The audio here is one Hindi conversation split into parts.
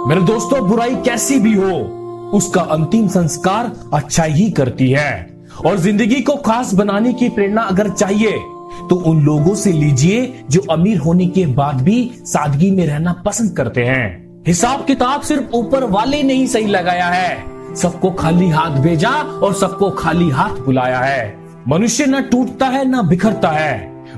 मेरे दोस्तों, बुराई कैसी भी हो, उसका अंतिम संस्कार अच्छा ही करती है। और जिंदगी को खास बनाने की प्रेरणा अगर चाहिए तो उन लोगों से लीजिए जो अमीर होने के बाद भी सादगी में रहना पसंद करते हैं। हिसाब किताब सिर्फ ऊपर वाले ने ही सही लगाया है। सबको खाली हाथ भेजा और सबको खाली हाथ बुलाया है। मनुष्य न टूटता है न बिखरता है,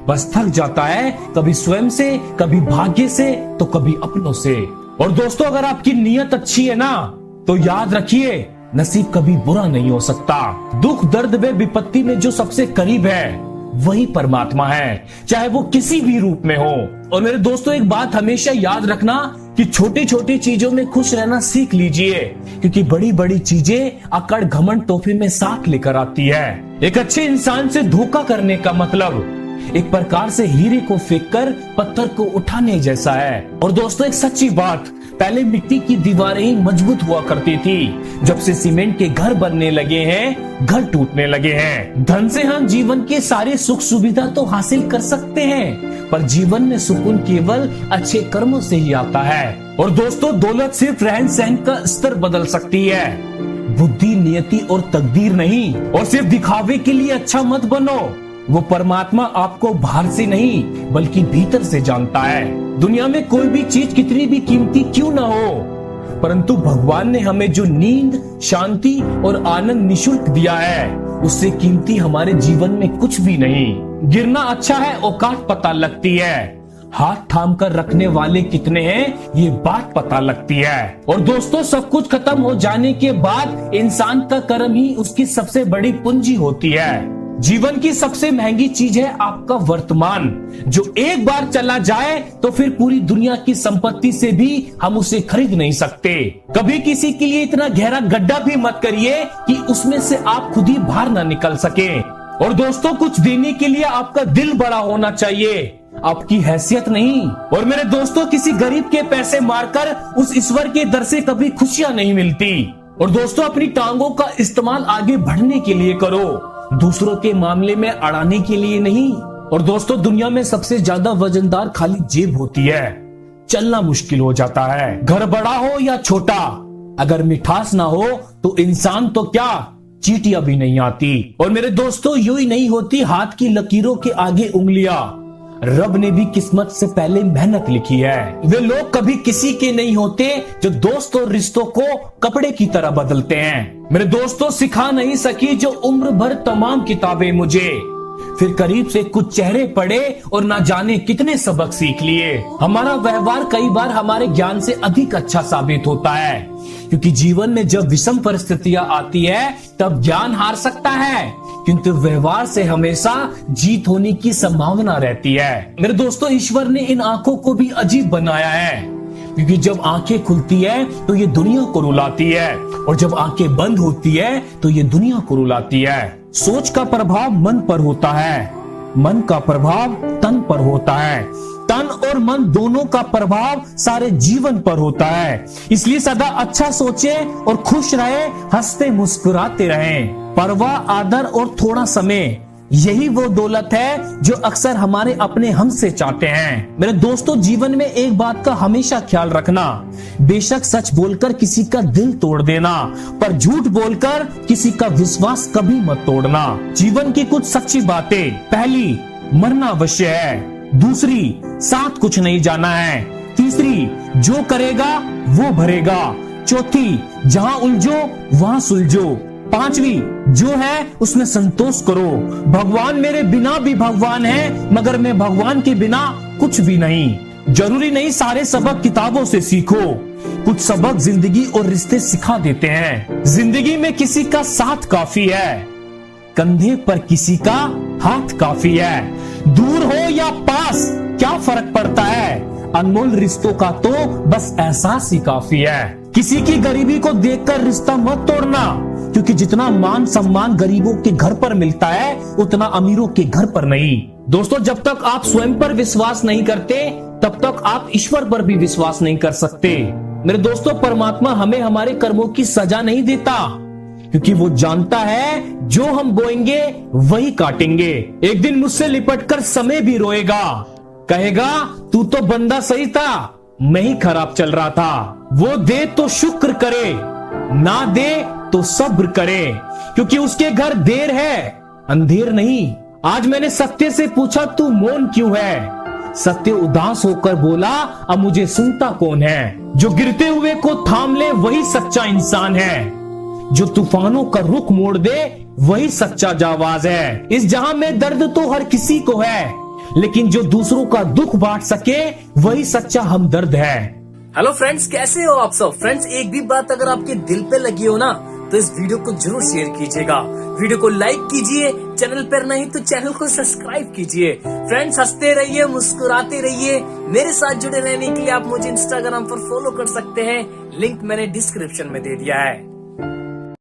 बस थक जाता है, कभी स्वयं से, कभी भाग्य से, तो कभी अपनों से। और दोस्तों, अगर आपकी नीयत अच्छी है ना, तो याद रखिए, नसीब कभी बुरा नहीं हो सकता। दुख दर्द व विपत्ति में जो सबसे करीब है वही परमात्मा है, चाहे वो किसी भी रूप में हो। और मेरे दोस्तों, एक बात हमेशा याद रखना कि छोटी छोटी चीजों में खुश रहना सीख लीजिए, क्योंकि बड़ी बड़ी चीजें अकड़ घमंड तोहफे में साथ लेकर आती है। एक अच्छे इंसान से धोखा करने का मतलब एक प्रकार से हीरे को फेंककर पत्थर को उठाने जैसा है। और दोस्तों, एक सच्ची बात, पहले मिट्टी की दीवारें ही मजबूत हुआ करती थी। जब से सीमेंट के घर बनने लगे हैं, घर टूटने लगे हैं। धन से हम जीवन के सारे सुख सुविधा तो हासिल कर सकते हैं, पर जीवन में सुकून केवल अच्छे कर्मों से ही आता है। और दोस्तों, दौलत सिर्फ रहन सहन का स्तर बदल सकती है, बुद्धि, नियति और तकदीर नहीं। और सिर्फ दिखावे के लिए अच्छा मत बनो, वो परमात्मा आपको बाहर से नहीं बल्कि भीतर से जानता है। दुनिया में कोई भी चीज कितनी भी कीमती क्यों ना हो, परंतु भगवान ने हमें जो नींद, शांति और आनंद निशुल्क दिया है, उससे कीमती हमारे जीवन में कुछ भी नहीं। गिरना अच्छा है, औकात पता लगती है। हाथ थाम कर रखने वाले कितने हैं, ये बात पता लगती है। और दोस्तों, सब कुछ खत्म हो जाने के बाद इंसान का कर्म ही उसकी सबसे बड़ी पूंजी होती है। जीवन की सबसे महंगी चीज है आपका वर्तमान, जो एक बार चला जाए तो फिर पूरी दुनिया की संपत्ति से भी हम उसे खरीद नहीं सकते। कभी किसी के लिए इतना गहरा गड्ढा भी मत करिए कि उसमें से आप खुद ही बाहर ना निकल सके। और दोस्तों, कुछ देने के लिए आपका दिल बड़ा होना चाहिए, आपकी हैसियत नहीं। और मेरे दोस्तों, किसी गरीब के पैसे मारकर उस ईश्वर के दर से कभी खुशियां नहीं मिलती। और दोस्तों, अपनी टांगों का इस्तेमाल आगे बढ़ने के लिए करो, दूसरों के मामले में अड़ाने के लिए नहीं। और दोस्तों, दुनिया में सबसे ज्यादा वजनदार खाली जेब होती है, चलना मुश्किल हो जाता है। घर बड़ा हो या छोटा, अगर मिठास ना हो तो इंसान तो क्या, चींटियां भी नहीं आती। और मेरे दोस्तों, यूं ही नहीं होती हाथ की लकीरों के आगे उंगलियां, रब ने भी किस्मत से पहले मेहनत लिखी है। वे लोग कभी किसी के नहीं होते जो दोस्त और रिश्तों को कपड़े की तरह बदलते हैं। मेरे दोस्तों, सिखा नहीं सकी जो उम्र भर तमाम किताबें मुझे, फिर करीब से कुछ चेहरे पढ़े और ना जाने कितने सबक सीख लिए। हमारा व्यवहार कई बार हमारे ज्ञान से अधिक अच्छा साबित होता है, क्योंकि जीवन में जब विषम परिस्थितियां आती है तब ज्ञान हार सकता है, किंतु व्यवहार से हमेशा जीत होने की संभावना रहती है। मेरे दोस्तों, ईश्वर ने इन आंखों को भी अजीब बनाया है, क्योंकि जब आंखें खुलती है तो ये दुनिया को रुलाती है, और जब आंखें बंद होती है तो ये दुनिया को रुलाती है। सोच का प्रभाव मन पर होता है, मन का प्रभाव तन पर होता है, तन और मन दोनों का प्रभाव सारे जीवन पर होता है। इसलिए सदा अच्छा सोचे और खुश रहे, हंसते मुस्कुराते रहें। परवाह, आदर और थोड़ा समय, यही वो दौलत है जो अक्सर हमारे अपने हमसे चाहते हैं। मेरे दोस्तों, जीवन में एक बात का हमेशा ख्याल रखना, बेशक सच बोलकर किसी का दिल तोड़ देना, पर झूठ बोलकर किसी का विश्वास कभी मत तोड़ना। जीवन की कुछ सच्ची बातें, पहली, मरना अवश्य है। दूसरी, साथ कुछ नहीं जाना है। तीसरी, जो करेगा वो भरेगा। चौथी, जहां उलझो वहां सुलझो। पांचवी, जो है उसमें संतोष करो। भगवान मेरे बिना भी भगवान है, मगर मैं भगवान के बिना कुछ भी नहीं। जरूरी नहीं सारे सबक किताबों से सीखो, कुछ सबक जिंदगी और रिश्ते सिखा देते हैं। जिंदगी में किसी का साथ काफी है, कंधे पर किसी का हाथ काफी है। दूर हो या पास क्या फर्क पड़ता है, अनमोल रिश्तों का तो बस एहसास ही काफी है। किसी की गरीबी को देखकर रिश्ता मत तोड़ना, क्योंकि जितना मान सम्मान गरीबों के घर पर मिलता है उतना अमीरों के घर पर नहीं। दोस्तों, जब तक आप स्वयं पर विश्वास नहीं करते तब तक आप ईश्वर पर भी विश्वास नहीं कर सकते। मेरे दोस्तों, परमात्मा हमें हमारे कर्मों की सजा नहीं देता, क्योंकि वो जानता है जो हम बोएंगे वही काटेंगे। एक दिन मुझसे लिपटकर समय भी रोएगा, कहेगा तू तो बंदा सही था, मैं ही खराब चल रहा था। वो दे तो शुक्र करे, ना दे तो सब्र करे, क्योंकि उसके घर देर है अंधेर नहीं। आज मैंने सत्य से पूछा तू मौन क्यों है? सत्य उदास होकर बोला अब मुझे सुनता कौन है? जो गिरते हुए को थाम ले वही सच्चा इंसान है, जो तूफानों का रुख मोड़ दे वही सच्चा जाबाज है। इस जहां में दर्द तो हर किसी को है, लेकिन जो दूसरों का दुख बांट सके वही सच्चा हमदर्द है। हेलो फ्रेंड्स, कैसे हो आप सब? फ्रेंड्स, एक भी बात अगर आपके दिल पे लगी हो ना तो इस वीडियो को जरूर शेयर कीजिएगा, वीडियो को लाइक कीजिए, चैनल पर नहीं तो चैनल को सब्सक्राइब कीजिए। फ्रेंड्स, हंसते रहिए, मुस्कुराते रहिए। मेरे साथ जुड़े रहने के लिए आप मुझे इंस्टाग्राम पर फॉलो कर सकते हैं, लिंक मैंने डिस्क्रिप्शन में दे दिया है।